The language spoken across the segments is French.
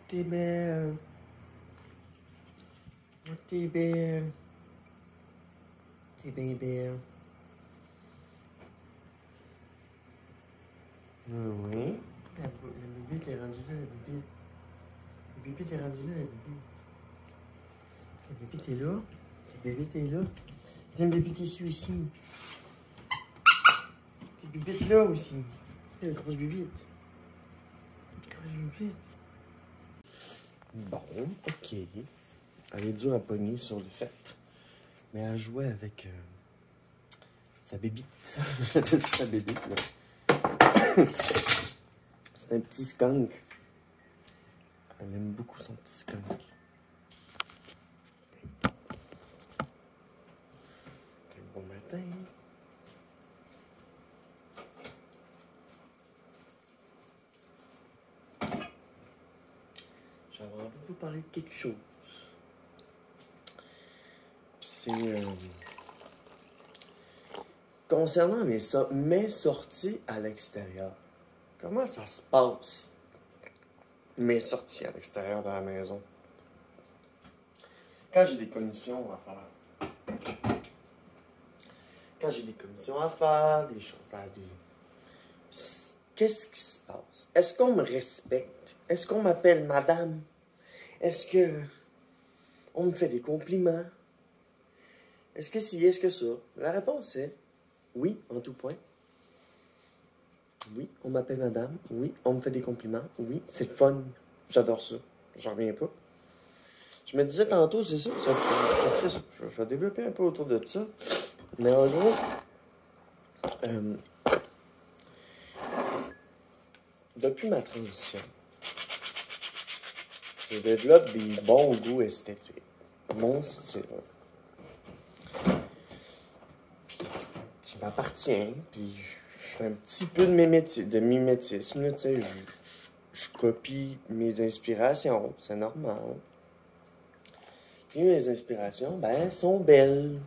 T'es belle. T'es belle. T'es bien belle. Oui. La bébé t'es rendue là, la bébé. La bébé t'es rendue là, la bébé. La bébé t'es là. La bébé t'es là. Tiens, bébé t'es ici aussi. T'es bébé là aussi. La grosse bébite. Grosse bébite. Bon, ok. Elle est dure à pogner sur le fait. Mais elle jouait avec sa bébite. Sa bébite, là. C'est un petit skunk. Elle aime beaucoup son petit skunk. Bon matin. J'avais envie de vous parler de quelque chose. C'est concernant mes sorties à l'extérieur. Comment ça se passe, mes sorties à l'extérieur de la maison? Quand j'ai des commissions à faire. Quand j'ai des commissions à faire, des choses à dire. Qu'est-ce qui se passe? Est-ce qu'on me respecte? Est-ce qu'on m'appelle madame? Est-ce que on me fait des compliments? Est-ce que si, est-ce que ça? La réponse est oui, en tout point. Oui, on m'appelle madame. Oui, on me fait des compliments. Oui, c'est le fun. J'adore ça. J'en reviens pas. Je me disais tantôt, c'est ça. C'est ça. Je vais développer un peu autour de ça. Mais en gros, depuis ma transition, je développe des bons goûts esthétiques. Mon style. Qui m'appartient. Puis je fais un petit peu de mimétisme. Là, tu sais, je copie mes inspirations. C'est normal. Puis mes inspirations, ben, sont belles.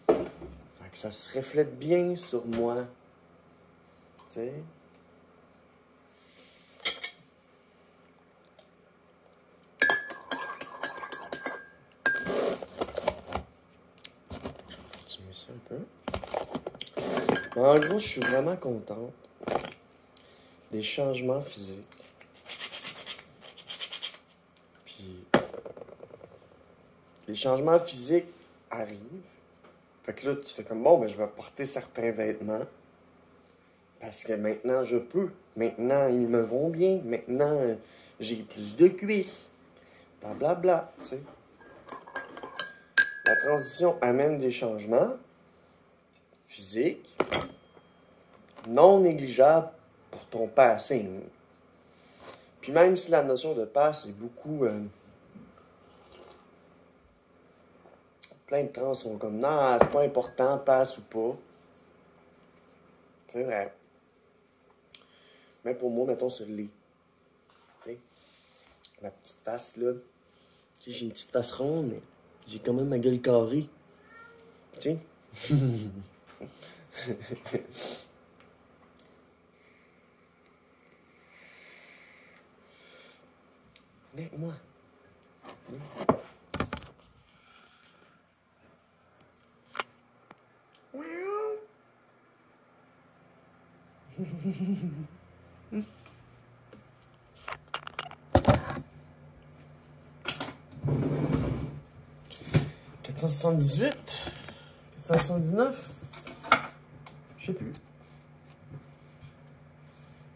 Fait que ça se reflète bien sur moi. Tu sais. Je vais continuer ça un peu. Mais en gros, je suis vraiment contente des changements physiques. Puis, les changements physiques arrivent. Fait que là, tu fais comme, bon, ben, je vais porter certains vêtements. Parce que maintenant, je peux. Maintenant, ils me vont bien. Maintenant, j'ai plus de cuisses. Blablabla, tu sais. La transition amène des changements physiques non négligeables pour ton passing. Puis même si la notion de passe est beaucoup... plein de trans sont comme, non, c'est pas important, passe ou pas. C'est vrai. Mais pour moi, mettons, ce l'est. T'sais, ma petite face, là. Tu sais, j'ai une petite face ronde, mais j'ai quand même ma gueule carrée. Tu sais? Viens avec moi. Viens. « 478? 479? Je sais plus.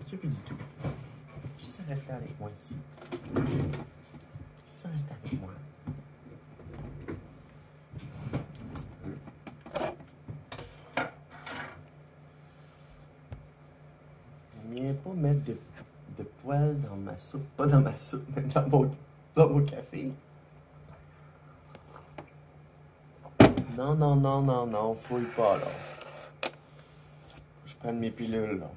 Je sais plus du tout. Juste à rester avec moi ici. Juste à rester avec moi. Viens pas mettre de poils dans ma soupe. Pas dans ma soupe, mais dans mon café. Non, non, non, non, non, fouille pas, là. Je prends mes pilules, là.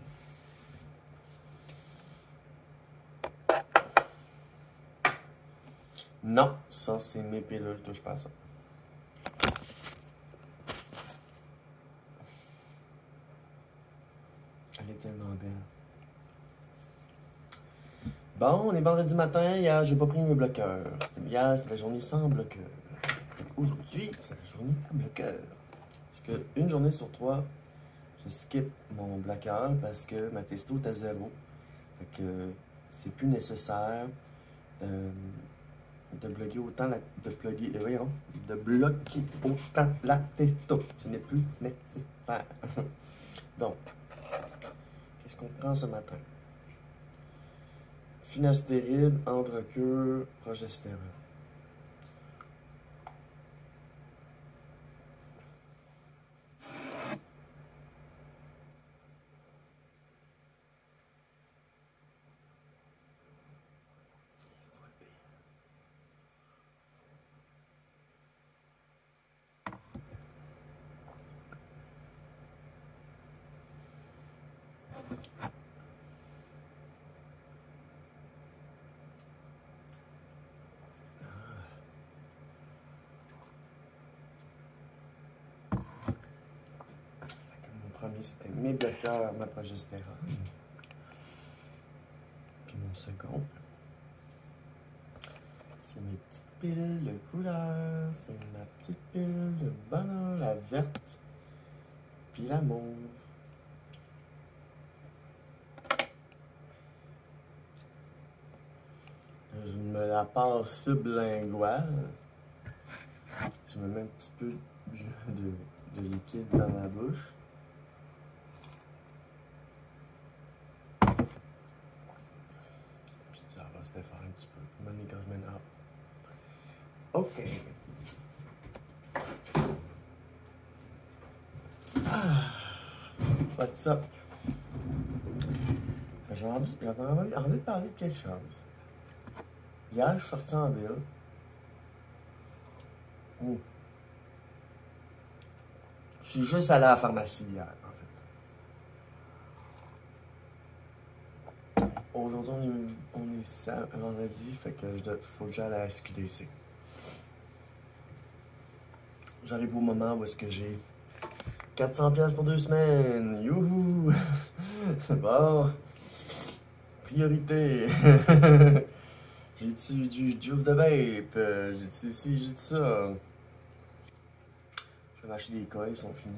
Non, ça, c'est mes pilules, touche pas à ça. Elle est tellement belle. Bon, on est vendredi matin. Hier, j'ai pas pris mes bloqueurs. Hier, c'était la journée sans bloqueur. Aujourd'hui, c'est la journée à bloqueur. Parce que une journée sur 3, je skip mon bloqueur parce que ma testo est à 0. Fait que c'est plus nécessaire de bloquer autant de bloquer autant la testo. Ce n'est plus nécessaire. Donc, qu'est-ce qu'on prend ce matin? Finastéride, Entrecure, progestérone. C'était mes bloqueurs, ma progestérone. Puis mon second, c'est mes petites pilules de couleur. C'est ma petite pilule de bonheur, la verte. Puis la mauve. Je me la passe sublinguale. Je me mets un petit peu de liquide dans la bouche. Se défaire un petit peu. Maintenant, quand je m'énerve. OK. What's up? J'avais envie de parler de quelque chose. Hier, je suis sorti en ville. Je suis juste allé à la pharmacie hier, en fait. Aujourd'hui, on est vendredi, fait que faut que j'aille à la SQDC. J'arrive au moment où est-ce que j'ai 400$ pour 2 semaines. Youhou! Bon. Priorité. J'ai-tu du juice de vape? J'ai-tu ci, j'ai-tu ça? Je vais m'acheter des coils, ils sont finis.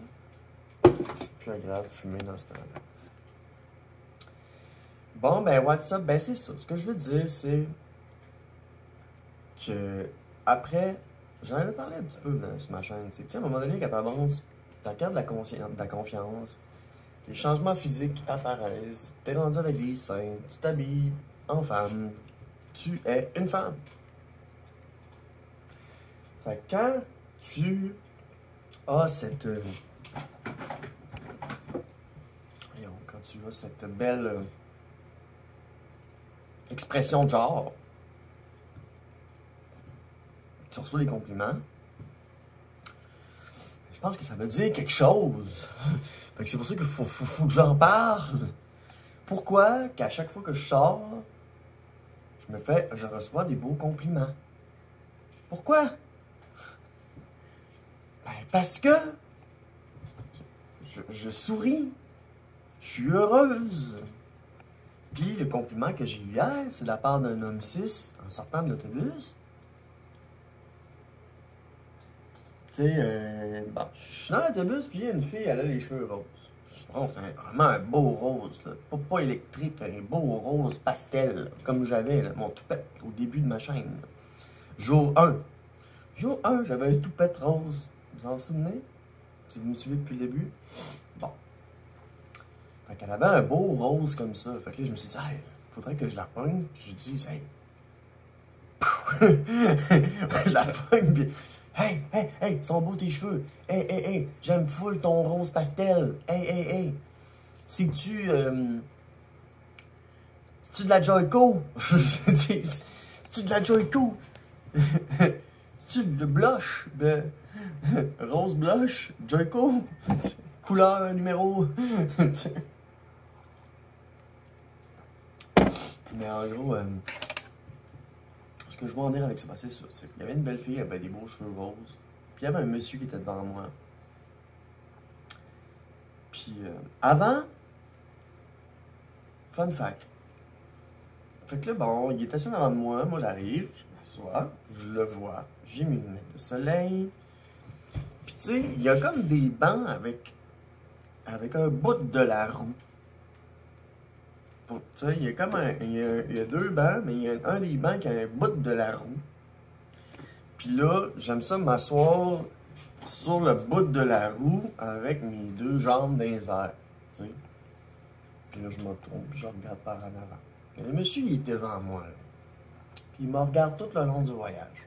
C'est plus agréable de fumer dans ce temps-là. Bon, ben, what's up? Ben, c'est ça. Ce que je veux dire, c'est que après, j'en avais parlé un petit peu sur ma chaîne. Tu sais, à un moment donné, quand t'avances, t'acquiers de la confiance, les changements physiques apparaissent, t'es rendu avec des seins, tu t'habilles en femme, tu es une femme. Fait que quand tu as cette... quand tu as cette belle... expression de genre, tu reçois des compliments, je pense que ça veut dire quelque chose. Fait que c'est pour ça qu'il faut que j'en parle. Pourquoi qu'à chaque fois que je sors, je reçois des beaux compliments? Pourquoi? Ben parce que je souris, je suis heureuse. Puis le compliment que j'ai eu hier, c'est de la part d'un homme cis en sortant de l'autobus. Tu sais, bon, je suis dans l'autobus, puis il y a une fille, elle a les cheveux roses. Je pense que c'est vraiment un beau rose, là. Pas électrique, un beau rose pastel, là, comme j'avais mon toupette au début de ma chaîne. Là. Jour 1. Jour 1, j'avais un toupette rose. Vous en souvenez? Si vous me suivez depuis le début. Bon. Fait qu'elle avait un beau rose comme ça. Fait que là, je me suis dit, hey, faudrait que je la pogne. Puis je dis, hey. Je la pogne, puis hey, sont beaux tes cheveux. Hey, j'aime full ton rose pastel. Hey. Sais-tu C'est-tu de la Joyco? C'est-tu de la Joyco? C'est-tu de blush? De rose blush? Joyco? Couleur numéro. Mais en gros, ce que je veux en dire avec ça, c'est ça. Il y avait une belle fille, elle avait des beaux cheveux roses. Puis il y avait un monsieur qui était devant moi. Puis avant, fun fact. Fait que là, bon, il est assis devant moi, moi j'arrive, je m'assois, je le vois, j'ai mes lunettes de soleil. Puis tu sais, il y a comme des bancs avec un bout de la roue. Tu sais, il y a comme il y a deux bancs, mais il y a un des bancs qui a un bout de la roue. Puis là, j'aime ça m'asseoir sur le bout de la roue avec mes deux jambes dans les airs. Tu sais. Puis là, je me tourne, puis je regarde par en avant. Et le monsieur, il était devant moi. Là. Puis il me regarde tout le long du voyage.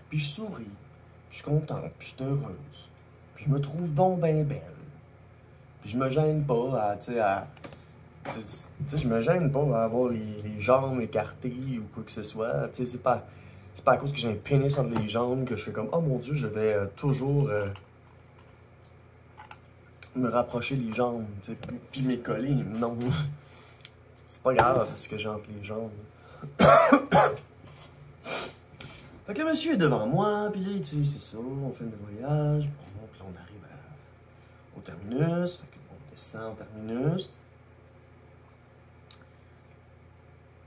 Puis je souris, puis je suis contente, puis je suis heureuse. Puis je me trouve donc bien belle. Puis je me gêne pas tu sais, je me gêne pas à avoir les jambes écartées ou quoi que ce soit. Tu sais, c'est pas à cause que j'ai un pénis entre les jambes que je fais comme oh mon Dieu, je vais toujours me rapprocher les jambes, tu sais, puis m'écoller. Non, c'est pas grave ce que j'ai entre les jambes. Fait que le monsieur est devant moi, puis là, tu sais, c'est ça, on fait le voyage, bon, puis on arrive au terminus, fait que on descend au terminus.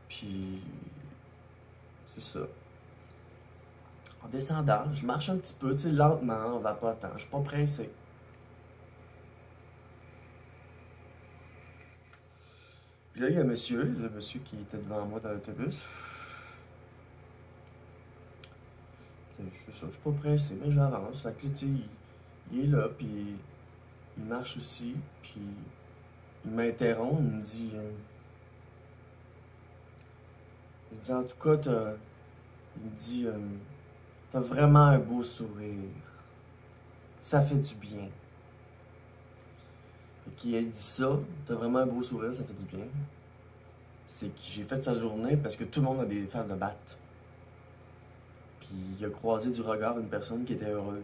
Puis, c'est ça. En descendant, je marche un petit peu, tu sais, lentement, on va pas attendre, je suis pas pressé. Puis là, il y a le monsieur qui était devant moi dans l'autobus. Je suis pas pressé, mais j'avance. Fait que là, tu sais, il est là, puis il marche aussi, puis il m'interrompt, il me dit... il dit, en tout cas, il me dit, t'as vraiment un beau sourire. Ça fait du bien. Fait qu'il a dit ça, t'as vraiment un beau sourire, ça fait du bien. C'est que j'ai fait sa journée parce que tout le monde a des faces de batte. Puis il a croisé du regard une personne qui était heureuse.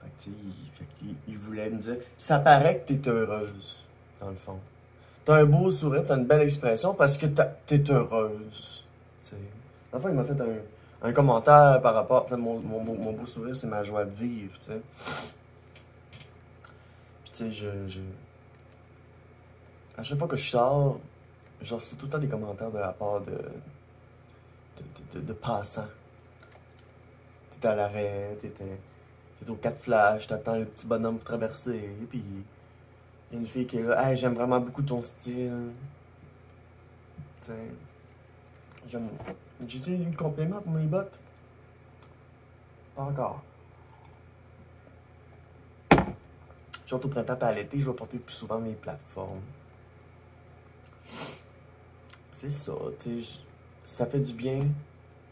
Fait que, tu sais, il voulait me dire, ça paraît que t'es heureuse, dans le fond. T'as un beau sourire, t'as une belle expression parce que t'es heureuse. T'sais. Dans le fond, il m'a fait un commentaire par rapport à mon beau sourire, c'est ma joie de vivre. T'sais. Puis tu sais, à chaque fois que je sors, j'en reçois tout le temps des commentaires de la part de passants. T'étais à l'arrêt, t'étais au 4 Flash, t'attends le petit bonhomme pour traverser, puis... Il y a une fille qui est là, hey, j'aime vraiment beaucoup ton style. Tu sais, j'ai-tu eu un compliment pour mes bottes? Pas encore. Surtout au printemps et à l'été, je vais porter plus souvent mes plateformes. C'est ça, tu sais, ça fait du bien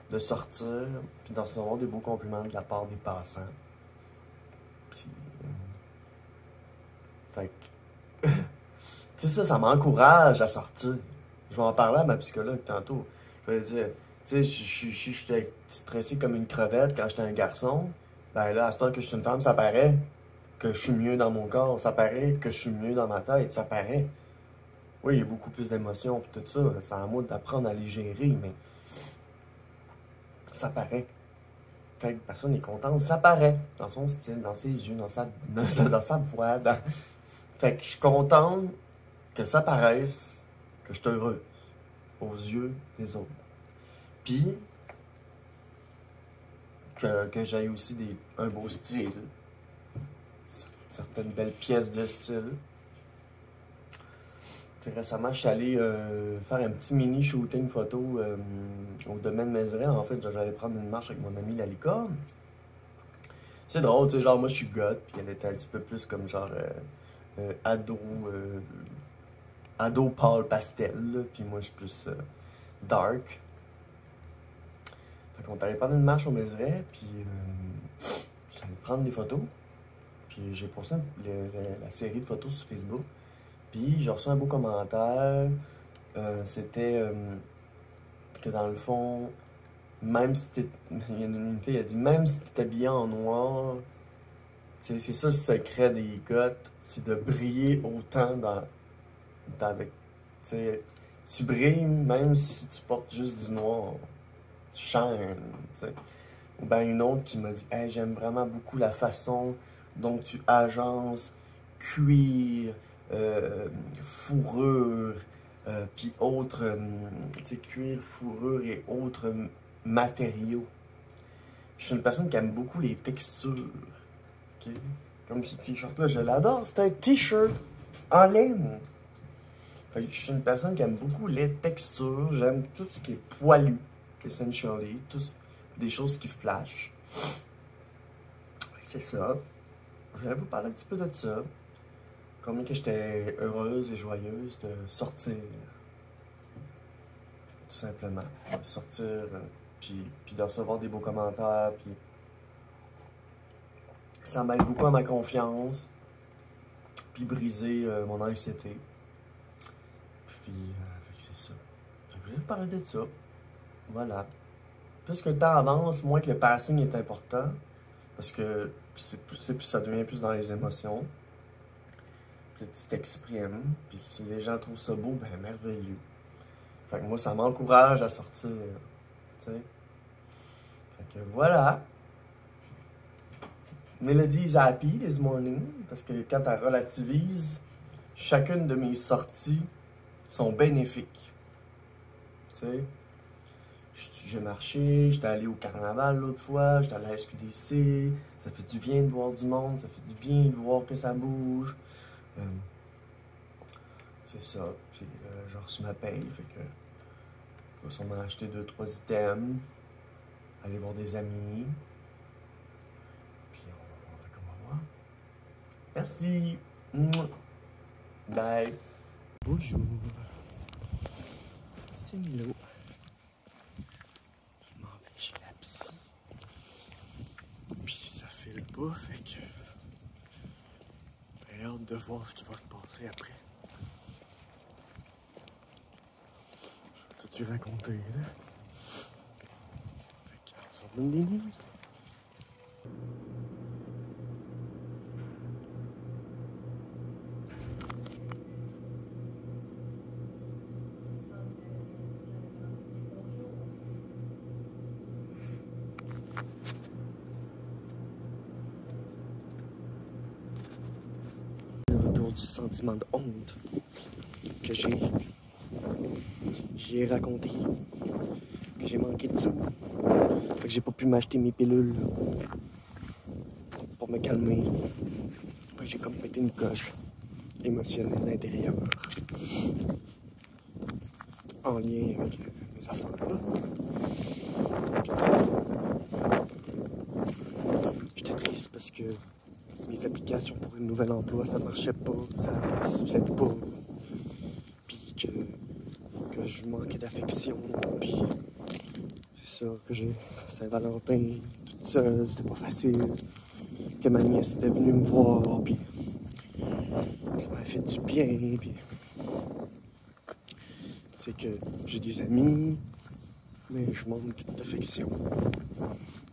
de sortir, puis d'en recevoir des beaux compliments de la part des passants. Puis, fait que, tu sais, ça m'encourage à sortir. Je vais en parler à ma psychologue tantôt. Je vais lui dire, tu sais, j'étais stressé comme une crevette quand j'étais un garçon. Ben là, à ce temps que je suis une femme, ça paraît que je suis mieux dans mon corps. Ça paraît que je suis mieux dans ma tête. Ça paraît. Oui, il y a beaucoup plus d'émotions et tout ça. C'est à moi d'apprendre à les gérer, mais ça paraît. Quand une personne est contente, ça paraît. Dans son style, dans ses yeux, dans sa voix. Fait que je suis contente que ça paraisse que je suis heureuse aux yeux des autres. Puis, que j'aille aussi un beau style. Certaines belles pièces de style. Récemment, je suis allé faire un petit mini shooting photo au domaine Mézeray. En fait, j'allais prendre une marche avec mon ami la licorne. C'est drôle, tu sais, genre moi je suis goth, puis elle était un petit peu plus comme genre ado pâle pastel, là, puis moi je suis plus dark. Fait qu'on est allé prendre une marche au Mézeray, puis j'allais prendre des photos. Puis j'ai posté la série de photos sur Facebook. Puis j'ai reçu un beau commentaire. C'était que dans le fond, même si t'es. Il y a une fille qui a dit, même si t'es habillé en noir, c'est ça le secret des goths, c'est de briller autant avec. T'sais, tu brilles même si tu portes juste du noir. Tu chaînes, t'sais. Ou bien une autre qui m'a dit, hey, j'aime vraiment beaucoup la façon dont tu agences cuir, fourrure, puis autres, tu sais, cuir, fourrure et autres matériaux. Je suis une personne qui aime beaucoup les textures. Okay? Comme ce t-shirt-là, je l'adore. C'est un t-shirt en laine. Fait que je suis une personne qui aime beaucoup les textures. J'aime tout ce qui est poilu, essentially. Des choses qui flashent. C'est ça. Je voulais vous parler un petit peu de ça. Combien que j'étais heureuse et joyeuse de sortir. Tout simplement. De sortir, puis de recevoir des beaux commentaires, puis ça m'aide beaucoup à ma confiance, puis briser mon anxiété. Puis, c'est ça. Je voulais vous parler de ça. Voilà. Plus que le temps avance, moins que le passing est important, parce que ça devient plus dans les émotions. Puis là, tu t'exprimes, puis si les gens trouvent ça beau, ben merveilleux. Fait que moi, ça m'encourage à sortir, tu sais. Fait que voilà. Melody is happy this morning, parce que quand elle relativise, chacune de mes sorties sont bénéfiques. Tu sais. J'ai marché, j'étais allé au carnaval l'autre fois, j'étais allé à la SQDC, ça fait du bien de voir du monde, ça fait du bien de voir que ça bouge. C'est ça, puis j'ai reçu ma paye, fait que je vais sûrement acheter 2-3 items, aller voir des amis, puis on fait comme on va voir. Merci! Bye! Bonjour! C'est Milo. Je m'en vais chez la psy. Puis ça fait le pas, fait que j'ai hâte de voir ce qui va se passer après. Je vais tout lui raconter, là. Fait qu'on s'en donne des news. Le retour du sentiment de honte que j'ai raconté, que j'ai manqué de sous, fait que j'ai pas pu m'acheter mes pilules pour me calmer. Fait que j'ai comme pété une coche émotionnelle à l'intérieur en lien avec mes affaires là. Puis dans le fond, j'étais triste parce que mes applications pour un nouvel emploi, ça marchait pas, ça participait pas. Puis que je manquais d'affection. Puis c'est ça, que j'ai Saint-Valentin, toute seule, c'était pas facile. Que ma nièce était venue me voir, puis ça m'a fait du bien. Puis c'est que j'ai des amis, mais je manque d'affection.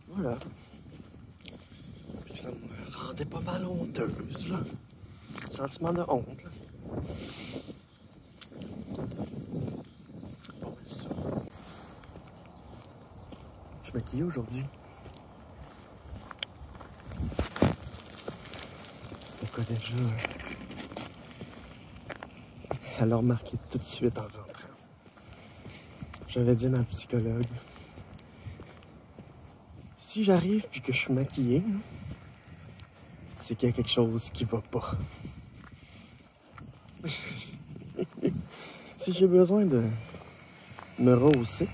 Voilà. Puis ça me rendait pas mal honteuse, là. Sentiment de honte, là. Bon, c'est ça. Je maquille aujourd'hui. C'était quoi déjà? Elle a remarqué tout de suite en rentrant. J'avais dit à ma psychologue, si j'arrive puis que je suis maquillée, c'est qu'il y a quelque chose qui va pas. Si j'ai besoin de me rehausser,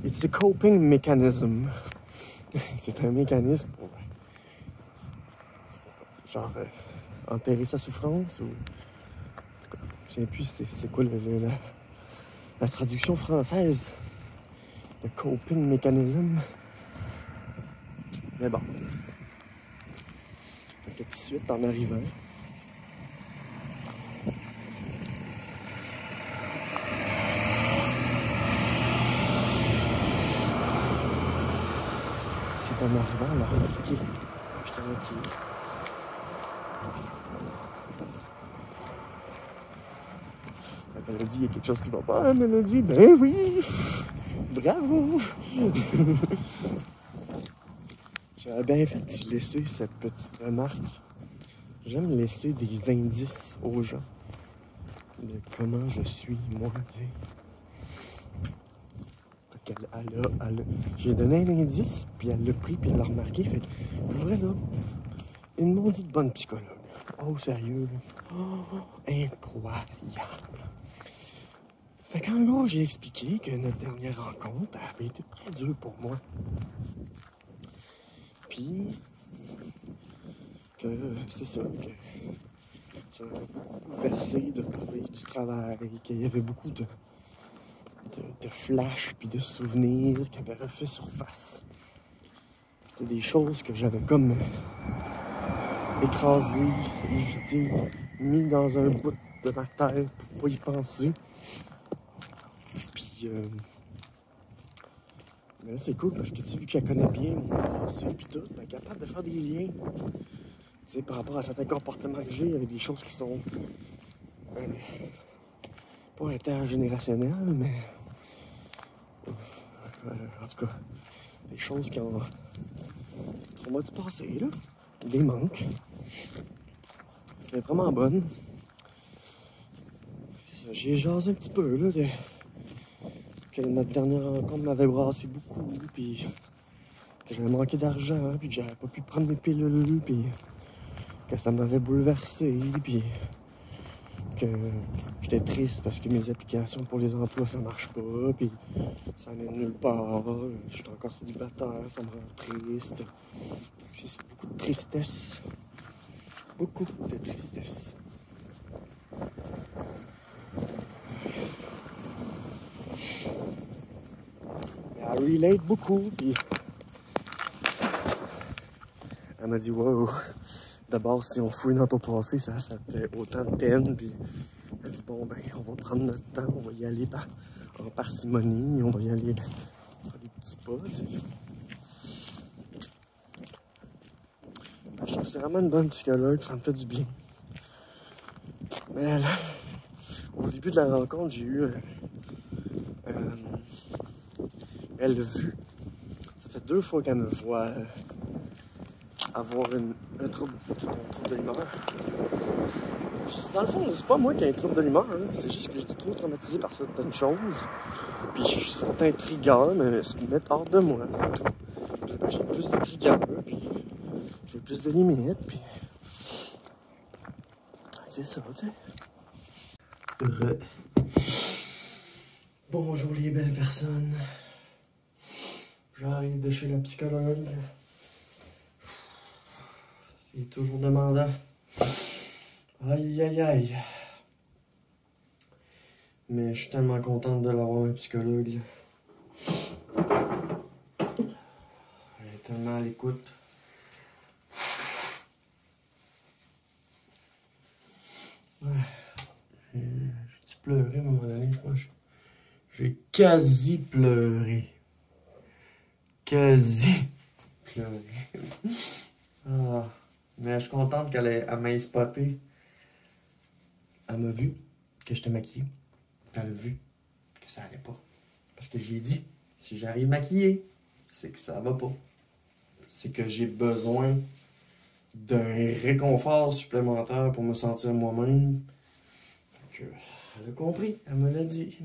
it's a coping mechanism. C'est un mécanisme pour genre enterrer sa souffrance ou... En tout cas, je sais plus c'est quoi la traduction française. Le coping mechanism. Mais bon. Donc tout de suite en arrivant, en arrivant, elle a remarqué que j'étais maquillée. Elle a dit, il y a quelque chose qui va pas. Elle a dit, ben oui, bravo. J'avais bien fait d'y laisser cette petite remarque. J'aime laisser des indices aux gens de comment je suis, moi, tu sais. J'ai donné un indice, puis elle l'a pris, puis elle l'a remarqué. Fait que, pour vrai, là, une maudite bonne psychologue. Oh, sérieux, là. Oh, incroyable. Fait qu'en gros, j'ai expliqué que notre dernière rencontre avait été très dure pour moi. Puis, que c'est ça, que ça m'avait beaucoup bouleversé de parler du travail, qu'il y avait beaucoup de flashs puis de souvenirs qui avaient refait surface. C'était des choses que j'avais comme écrasées, évitées, mis dans un bout de ma tête pour pas y penser. Puis, mais là, c'est cool parce que, tu sais, vu qu'elle connaît bien mon passé puis tout, elle est capable de faire des liens. Tu sais, par rapport à certains comportements que j'ai, avec des choses qui sont pas intergénérationnelles, mais en tout cas, des choses qui ont trauma du passé, là, des manques. Elle est vraiment bonne. C'est ça, j'ai jasé un petit peu, là, que notre dernière rencontre m'avait brassé beaucoup, puis que j'avais manqué d'argent, puis que j'avais pas pu prendre mes pilules, puis que ça m'avait bouleversé, puis que j'étais triste parce que mes applications pour les emplois, ça marche pas, puis ça mène nulle part. Je suis encore célibataire, ça me rend triste. C'est beaucoup de tristesse. Beaucoup de tristesse. Elle relate beaucoup, puis elle m'a dit, wow, d'abord, si on fouille dans ton passé, ça fait autant de peine, puis elle dit, bon, ben, on va prendre notre temps, on va y aller en parcimonie, on va y aller faire des petits pas, tu sais. Je trouve que c'est vraiment une bonne psychologue, ça me fait du bien. Mais là, au début de la rencontre, j'ai eu elle l'a vu. Ça fait 2 fois qu'elle me voit avoir un trouble de l'humeur. Dans le fond, c'est pas moi qui ai un trouble de l'humeur, hein. C'est juste que j'étais trop traumatisé par certaines choses. Puis certains triggers me mettent hors de moi, c'est tout. J'ai plus de triggers, puis j'ai plus de limites, puis c'est ça, tu sais. Bonjour les belles personnes. J'arrive de chez la psychologue. C'est toujours demandant. Aïe, aïe, aïe. Mais je suis tellement contente de l'avoir, ma psychologue. Elle est tellement à l'écoute. Ouais. J'ai-tu pleuré à un moment donné, je pense. J'ai quasi pleuré. Quasi pleuré. Ah. Mais je suis contente qu'elle m'ait spoté. Elle m'a vu que j'étais maquillée. Elle a vu que ça allait pas. Parce que j'ai dit, si j'arrive maquillée, c'est que ça va pas. C'est que j'ai besoin d'un réconfort supplémentaire pour me sentir moi-même. Donc, elle a compris. Elle me l'a dit.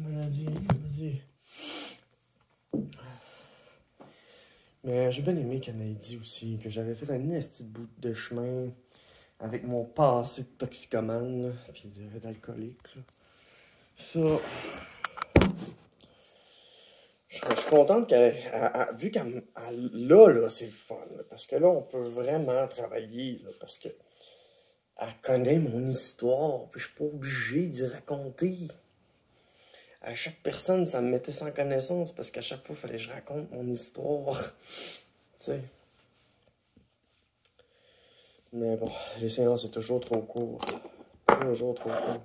Mais j'ai bien aimé qu'elle m'ait dit aussi que j'avais fait un petit bout de chemin avec mon passé de toxicomane, là, puis d'alcoolique. Là. Ça, je suis contente qu'elle, vu qu'elle là, c'est le fun. Là, parce que là, on peut vraiment travailler. Là, parce que elle connaît mon histoire, puis je suis pas obligé d'y raconter. À chaque personne, ça me mettait sans connaissance, parce qu'à chaque fois, il fallait que je raconte mon histoire. Tu sais. Mais bon, les séances, c'est toujours trop court. Toujours trop court.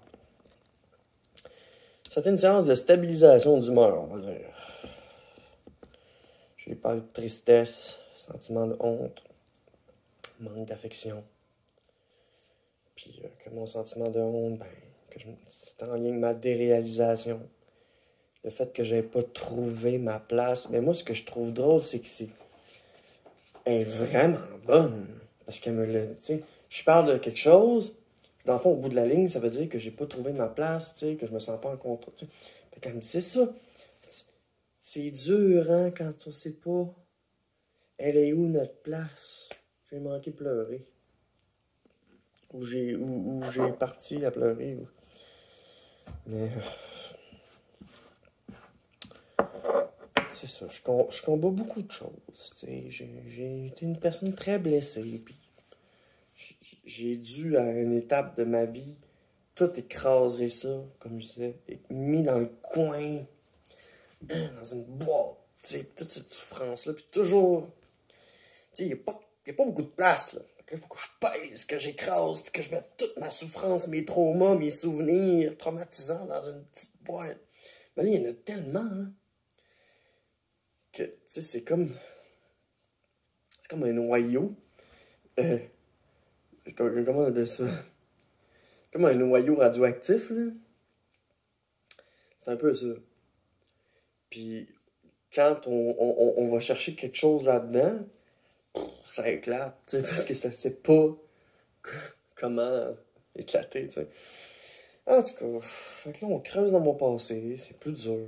C'était une séance de stabilisation d'humeur, on va dire. J'ai parlé de tristesse, sentiment de honte, manque d'affection. Puis que mon sentiment de honte, ben, c'est en lien avec ma déréalisation. Le fait que j'ai pas trouvé ma place. Mais moi, ce que je trouve drôle, c'est que elle est vraiment bonne. Parce qu'elle me le... Tu sais, je parle de quelque chose, dans le fond, au bout de la ligne, ça veut dire que j'ai pas trouvé ma place, tu sais, que je me sens pas en contrôle. Tu sais. Fait qu'elle me dit, c'est ça. C'est dur, hein, quand on sait pas. Elle est où notre place? J'ai manqué pleurer. Ou j'ai parti à pleurer. Mais c'est ça, je combats beaucoup de choses. J'ai été une personne très blessée. Puis j'ai dû, à une étape de ma vie, tout écraser ça, comme je disais, et mis dans le coin, dans une boîte. Toute cette souffrance-là. Puis toujours, il n'y a pas beaucoup de place. Là. Il faut que je pèse, que j'écrase, puis que je mette toute ma souffrance, mes traumas, mes souvenirs traumatisants dans une petite boîte. Mais là, il y en a tellement, hein, que, c'est comme un noyau. Comment on appelle ça? Comme un noyau radioactif, là. C'est un peu ça. Puis, quand on va chercher quelque chose là-dedans, ça éclate, tu sais, parce que ça sait pas comment éclater, tu sais. En tout cas, fait que là, on creuse dans mon passé, c'est plus dur,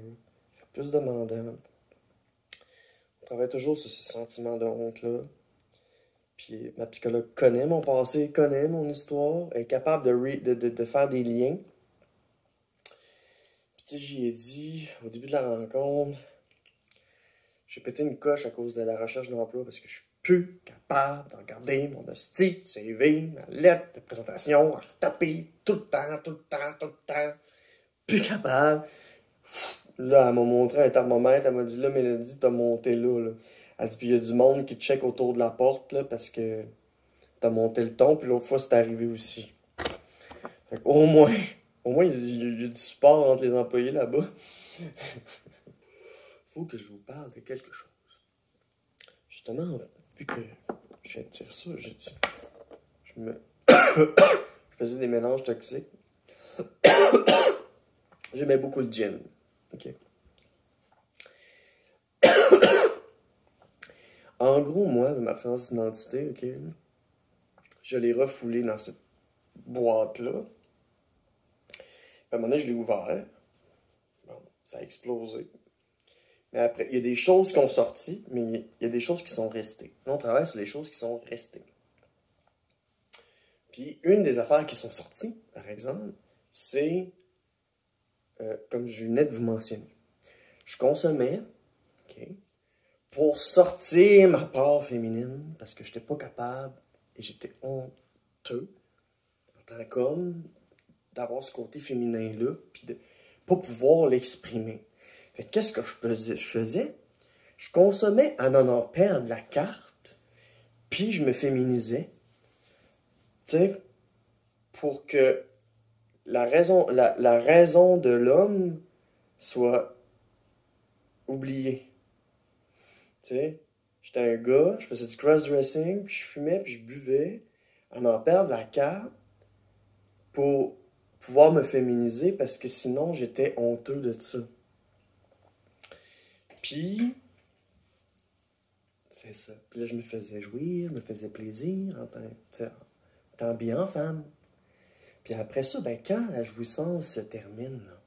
c'est plus demandant. On travaille toujours sur ce sentiment de honte-là. Puis ma psychologue connaît mon passé, connaît mon histoire, elle est capable de faire des liens. Puis tu sais, j'y ai dit, au début de la rencontre, j'ai pété une coche à cause de la recherche d'emploi parce que je suis plus capable de regarder mon hostie de CV, ma lettre de présentation, à retaper tout le temps. Plus capable. Là, elle m'a montré un thermomètre, elle m'a dit, là, Mélodie, t'as monté là. Elle dit, puis il y a du monde qui check autour de la porte, là, parce que t'as monté le ton, puis l'autre fois, c'est arrivé aussi. Fait au moins, il y a du support entre les employés là-bas. Faut que je vous parle de quelque chose. Justement, vu que je viens de dire ça, j'ai dit, je faisais des mélanges toxiques. J'aimais beaucoup le gin. OK. En gros, moi, ma transidentité, OK, je l'ai refoulée dans cette boîte-là. Puis à un moment donné, je l'ai ouvert. Bon, ça a explosé. Mais après, il y a des choses qui ont sorti, mais il y a des choses qui sont restées. Là, on travaille sur les choses qui sont restées. Puis, une des affaires qui sont sorties, par exemple, c'est, comme je venais de vous mentionner, je consommais, OK, pour sortir ma part féminine, parce que je n'étais pas capable, et j'étais honteux, en tant qu'homme, d'avoir ce côté féminin-là, puis de pas pouvoir l'exprimer. Fait que qu'est-ce que je faisais? Je consommais à en perdre la carte, puis je me féminisais, tu sais, pour que la raison de l'homme soit oubliée. Tu sais, j'étais un gars, je faisais du cross-dressing, puis je fumais, puis je buvais, à en perdre la carte pour pouvoir me féminiser, parce que sinon, j'étais honteux de ça. Puis, c'est ça. Puis là, je me faisais jouir, je me faisais plaisir en tant bien femme. Puis après ça, ben, quand la jouissance se termine, là,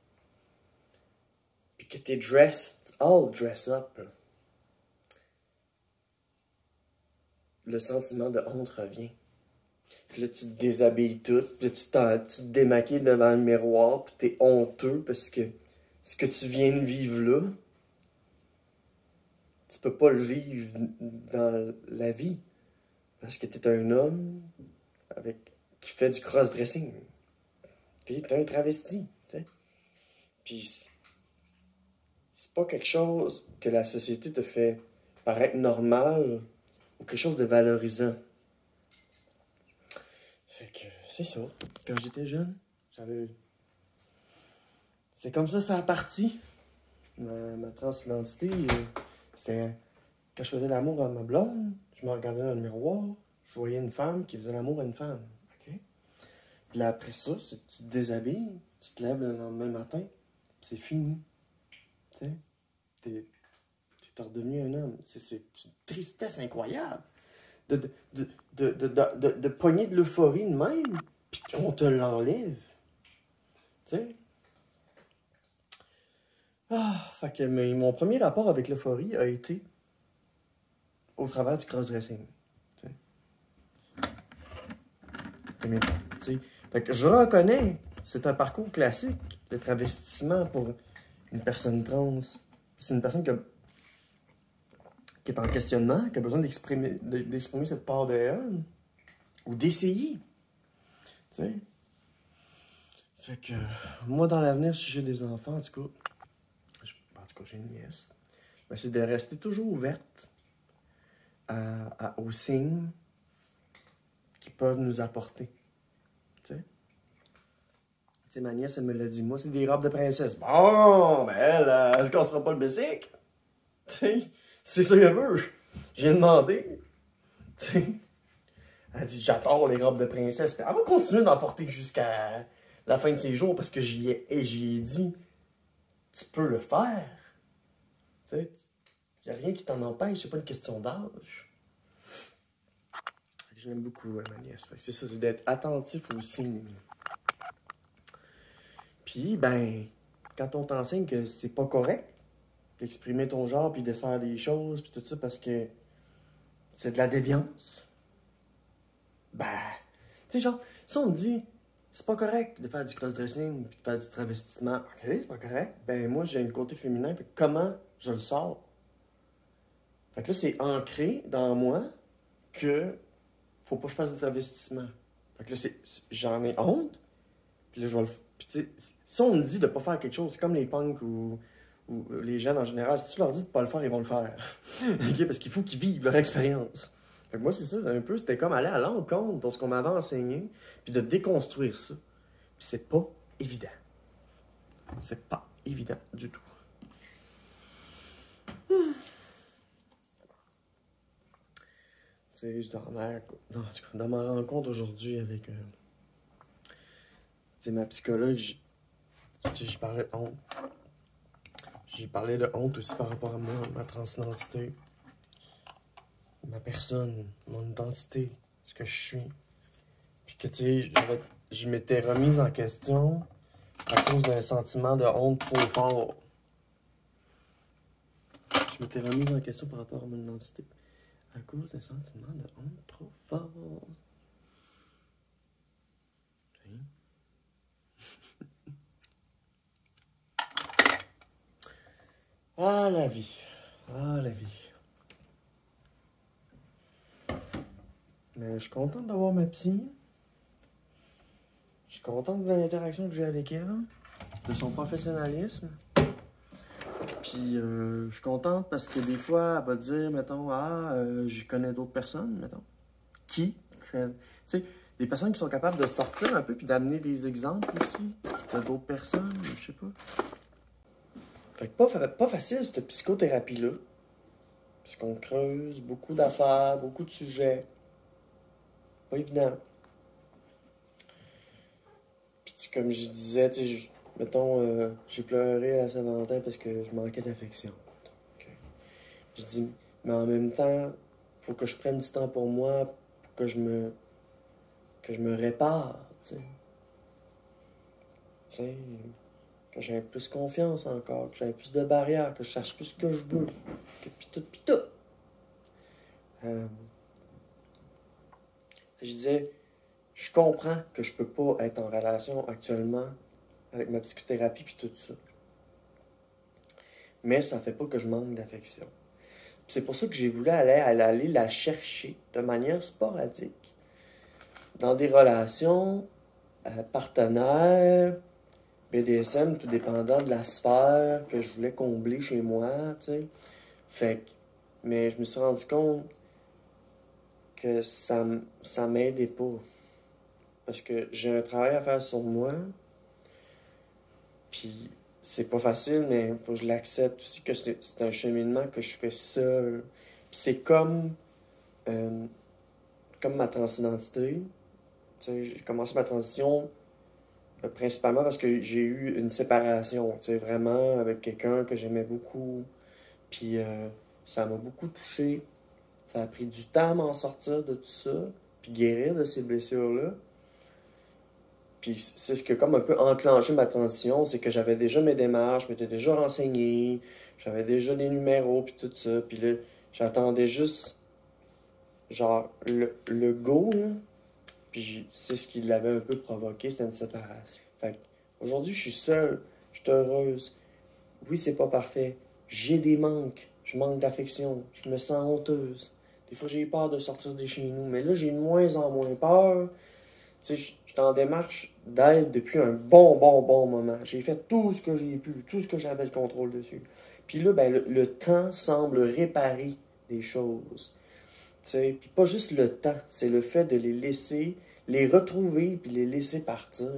puis que t'es all dressed up, là, le sentiment de honte revient. Puis là, tu te déshabilles tout, puis là, tu te démaquilles devant le miroir, puis t'es honteux parce que ce que tu viens de vivre là, tu peux pas le vivre dans la vie. Parce que t'es un homme qui fait du cross-dressing. T'es un travesti, tu sais. Puis c'est pas quelque chose que la société te fait paraître normal ou quelque chose de valorisant. Fait que c'est ça. Quand j'étais jeune, c'est comme ça a parti. Ma transidentité, c'était quand je faisais l'amour à ma blonde, je me regardais dans le miroir, je voyais une femme qui faisait l'amour à une femme. OK? Puis là, après ça, tu te déshabilles, tu te lèves le lendemain matin, puis c'est fini. Tu sais? T'es redevenu un homme. C'est une tristesse incroyable de pogner de l'euphorie de même, puis qu'on te l'enlève. Tu sais? Fait que mon premier rapport avec l'euphorie a été au travers du cross-dressing. Tu sais. Fait que je reconnais, c'est un parcours classique, le travestissement pour une personne trans. C'est une personne qui est en questionnement, qui a besoin d'exprimer cette part de elle, ou d'essayer. Tu sais. Fait que moi, dans l'avenir, si j'ai des enfants, en tout cas, j'ai une nièce, ben, c'est de rester toujours ouverte aux signes qu'ils peuvent nous apporter. Tu sais, ma nièce, elle me l'a dit, moi, c'est des robes de princesse. Bon, ben elle, est-ce qu'on se fera pas le basic? Tu sais, c'est ça qu'elle veut. J'ai demandé. Tu sais, elle dit, j'adore les robes de princesse. Puis elle va continuer d'en porter jusqu'à la fin de ses jours parce que j'y ai dit, tu peux le faire. Tu sais, il n'y a rien qui t'en empêche, c'est pas une question d'âge. Je l'aime beaucoup, ma nièce. C'est ça, c'est d'être attentif aux signes. Puis, ben, quand on t'enseigne que c'est pas correct d'exprimer ton genre, puis de faire des choses, puis tout ça, parce que c'est de la déviance, ben, tu sais, genre, si on me dit, c'est pas correct de faire du cross-dressing, puis de faire du travestissement, ok, c'est pas correct, ben, moi, j'ai un côté féminin, puis comment je le sors? Fait que là, c'est ancré dans moi que faut pas que je fasse du travestissement. Fait que là, j'en ai honte, puis là, je vais le. Puis, tu sais, si on me dit de pas faire quelque chose, c'est comme les punks ou les jeunes en général, si tu leur dis de pas le faire, ils vont le faire. OK? Parce qu'il faut qu'ils vivent leur expérience. Fait que moi, c'est ça, un peu, c'était comme aller à l'encontre de ce qu'on m'avait enseigné, puis de déconstruire ça. Puis c'est pas évident. C'est pas évident du tout. Tu sais, dans ma rencontre aujourd'hui avec ma psychologue, j'ai parlé de honte. J'ai parlé de honte aussi par rapport à moi, ma transidentité, ma personne, mon identité, ce que je suis. Puis que, tu sais, je m'étais remise en question à cause d'un sentiment de honte trop fort. Je m'étais remise en question par rapport à mon identité à cause d'un sentiment de honte trop fort. Hein? Ah, la vie. Ah, la vie. Mais je suis contente d'avoir ma psy. Je suis contente de l'interaction que j'ai avec elle, de son professionnalisme. Puis je suis contente parce que des fois, elle va dire, mettons, je connais d'autres personnes, mettons. Qui? Tu sais, des personnes qui sont capables de sortir un peu puis d'amener des exemples aussi de d'autres personnes, je sais pas. Fait que pas facile, cette psychothérapie-là. Parce qu'on creuse beaucoup d'affaires, beaucoup de sujets. Pas évident. Puis comme je disais, tu sais, mettons, j'ai pleuré à la Saint-Valentin parce que je manquais d'affection. Okay. Je dis, mais en même temps, faut que je prenne du temps pour moi, pour que je me répare, tu sais. Tu sais, que j'ai plus confiance encore, que j'ai plus de barrières, que je cherche plus ce que je veux, que pis tout. Je disais, je comprends que je peux pas être en relation actuellement avec ma psychothérapie puis tout ça. Mais ça fait pas que je manque d'affection. C'est pour ça que j'ai voulu aller la chercher de manière sporadique dans des relations partenaires, BDSM, tout dépendant de la sphère que je voulais combler chez moi, tu sais. Fait que, mais je me suis rendu compte que ça m'aidait pas. Parce que j'ai un travail à faire sur moi, puis c'est pas facile, mais il faut que je l'accepte aussi que c'est un cheminement que je fais seul. c'est comme ma transidentité. Tu sais, j'ai commencé ma transition principalement parce que j'ai eu une séparation, tu sais, vraiment avec quelqu'un que j'aimais beaucoup. Puis ça m'a beaucoup touché. Ça a pris du temps à m'en sortir de tout ça, puis guérir de ces blessures-là. Puis c'est ce qui a comme un peu enclenché ma transition, c'est que j'avais déjà mes démarches, je m'étais déjà renseigné, j'avais déjà des numéros, puis tout ça. Puis là, j'attendais juste, genre, le go, là. Puis c'est ce qui l'avait un peu provoqué, c'était une séparation. Fait que, aujourd'hui, je suis seule, je suis heureuse. Oui, c'est pas parfait. J'ai des manques, je manque d'affection, je me sens honteuse. Des fois, j'ai peur de sortir de chez nous, mais là, j'ai de moins en moins peur. Tu sais, je suis en démarche d'aide depuis un bon moment. J'ai fait tout ce que j'ai pu, tout ce que j'avais le contrôle dessus. Puis là, ben, le temps semble réparer des choses. Tu sais, puis pas juste le temps, c'est le fait de les laisser, les retrouver, puis les laisser partir.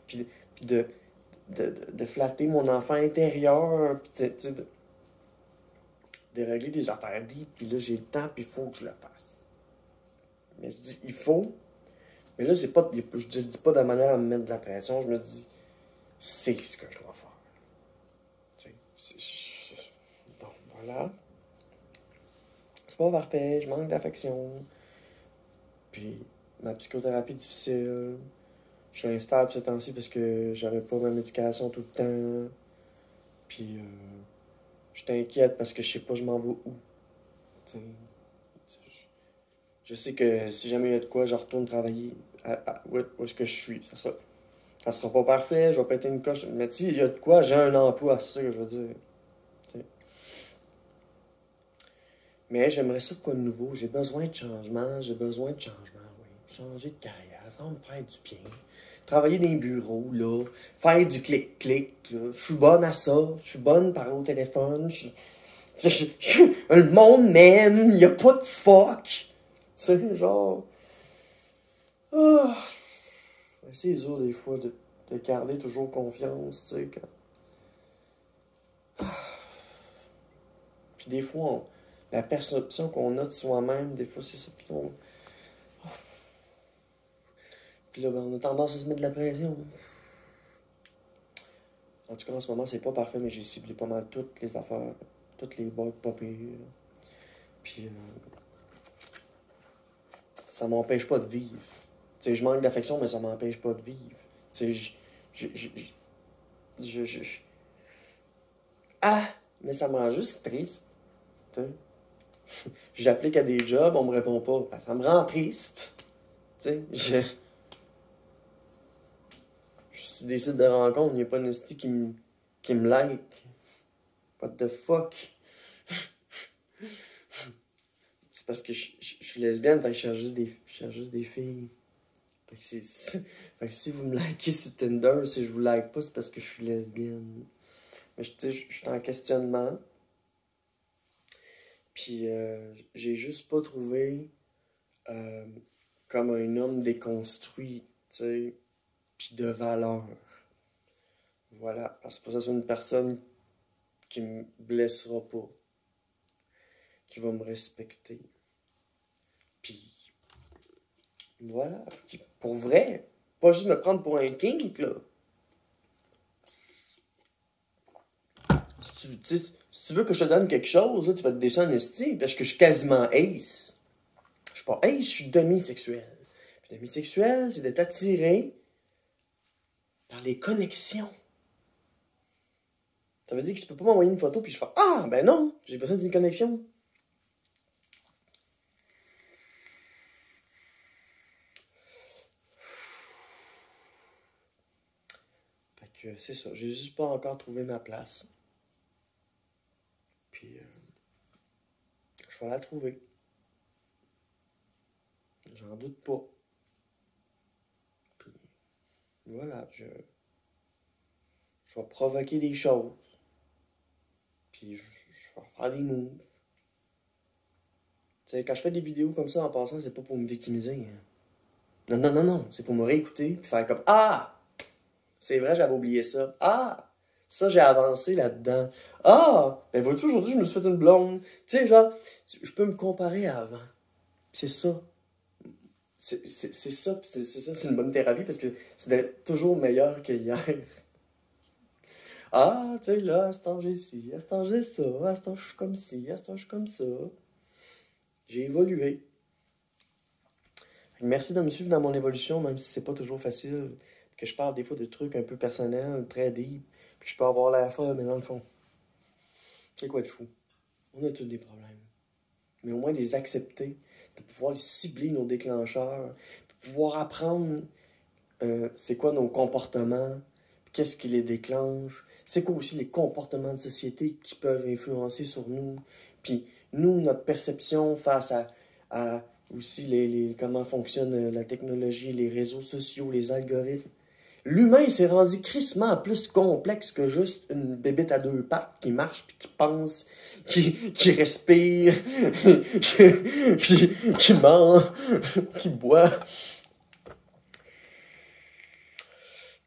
Puis de flatter mon enfant intérieur, puis tu sais, de régler des affaires libres. Puis là, j'ai le temps, puis il faut que je le fasse. Mais je dis, il faut. Mais là, c'est pas, je ne dis pas de manière à me mettre de la pression. Je me dis, c'est ce que je dois faire. Tu sais, donc, voilà. C'est pas parfait, je manque d'affection. Puis, ma psychothérapie est difficile. Je suis instable ce temps-ci parce que j'avais pas ma médication tout le temps. Puis, je t'inquiète parce que je sais pas je m'en vais où. T'sais, je sais que si jamais il y a de quoi, je retourne travailler où est-ce que je suis. Ça sera pas parfait, je vais péter une coche. Mais si il y a de quoi, j'ai un emploi, c'est ça que je veux dire. T'sais. Mais j'aimerais ça quoi de nouveau. J'ai besoin de changement, oui. Changer de carrière, ça va me faire du bien. Travailler dans les bureaux, là. Faire du clic-clic, là. Je suis bonne à ça. Je suis bonne parler au téléphone. Le monde m'aime. Y a pas de fuck. Tu sais, genre... Ah. C'est dur, des fois, de garder toujours confiance, tu sais, quand... Puis des fois, la perception qu'on a de soi-même, des fois, c'est ça. Puis là, ben, on a tendance à se mettre de la pression. En tout cas, en ce moment, c'est pas parfait, mais j'ai ciblé pas mal toutes les affaires, toutes les bugs pas pires. Puis, ça m'empêche pas de vivre. Tu sais, je manque d'affection, mais ça m'empêche pas de vivre. Tu sais, Ah! Mais ça me rend juste triste. Tu sais. J'applique à des jobs, on me répond pas. Ben, ça me rend triste. Tu sais, je suis des sites de rencontres, il n'y a pas une esti qui me like. What the fuck? C'est parce que je suis lesbienne, fait que je cherche juste des filles. Fait que si vous me likez sur Tinder, si je vous like pas, c'est parce que je suis lesbienne. Mais tu sais, je suis en questionnement. Puis j'ai juste pas trouvé euh, comme un homme déconstruit, tu sais, puis de valeur. Voilà, parce que ça, c'est une personne qui me blessera pas, qui va me respecter. Puis voilà, puis pour vrai, pas juste me prendre pour un king, là. Si tu veux que je te donne quelque chose, là, tu vas te descendre en estime, parce que je suis quasiment ace. Je suis pas ace, je suis demi-sexuel. Puis demi-sexuel, c'est de t'attirer par les connexions. Ça veut dire que tu peux pas m'envoyer une photo puis je fais ah, ben non, j'ai besoin d'une connexion. Fait que c'est ça, j'ai juste pas encore trouvé ma place. Puis je vais la trouver. J'en doute pas. Puis voilà, je vais provoquer des choses. Puis je vais faire des moves. Tu sais, quand je fais des vidéos comme ça en passant, c'est pas pour me victimiser. Hein. Non. C'est pour me réécouter puis faire comme ah! C'est vrai, j'avais oublié ça. Ah! Ça, j'ai avancé là-dedans. Ah! Ben vois-tu, aujourd'hui, je me suis fait une blonde. Tu sais, genre, je peux me comparer à avant. C'est ça. C'est ça, c'est une bonne thérapie parce que c'est d'être toujours meilleur que hier. Ah, tu sais, là, à ce temps j'ai ci, à ce temps j'ai ça, à ce temps je suis comme ci, à ce temps je suis comme ça. J'ai évolué. Merci de me suivre dans mon évolution, même si c'est pas toujours facile. Que je parle des fois de trucs un peu personnels, très deep. Puis je peux avoir l'air folle, mais dans le fond, c'est quoi de fou? On a tous des problèmes. Mais au moins les accepter, de pouvoir les cibler, nos déclencheurs, de pouvoir apprendre c'est quoi nos comportements, qu'est-ce qui les déclenche, c'est quoi aussi les comportements de société qui peuvent influencer sur nous, puis nous, notre perception face à aussi comment fonctionne la technologie, les réseaux sociaux, les algorithmes. L'humain s'est rendu crissement plus complexe que juste une bébête à deux pattes qui marche, puis qui pense, qui respire, qui ment, qui boit. Tu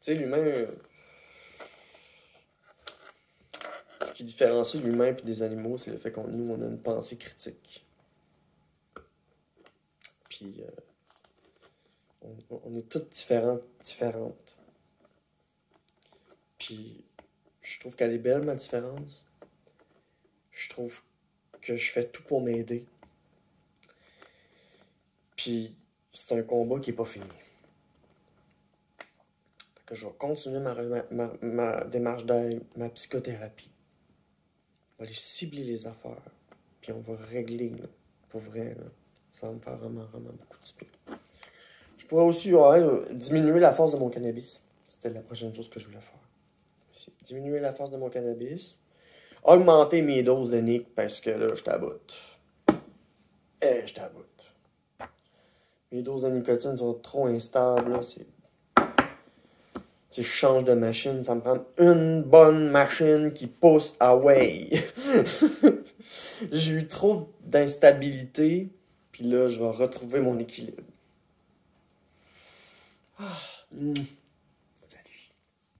sais, l'humain, ce qui différencie l'humain et des animaux, c'est le fait qu'on nous, on a une pensée critique. Puis, on est toutes différentes. Puis, je trouve qu'elle est belle, ma différence. Je trouve que je fais tout pour m'aider. Puis, c'est un combat qui n'est pas fini. Fait que je vais continuer ma démarche d'aide, ma psychothérapie. On va aller cibler les affaires. Puis on va régler, là, pour vrai. Là. Ça va me faire vraiment, vraiment beaucoup de bien. Je pourrais aussi diminuer la force de mon cannabis. C'était la prochaine chose que je voulais faire. Diminuer la force de mon cannabis. Augmenter mes doses de nic parce que là, je t'aboute. Je t'aboute. Mes doses de nicotine sont trop instables. Là. Si je change de machine, ça me prend une bonne machine qui pousse away. J'ai eu trop d'instabilité, puis là, je vais retrouver mon équilibre.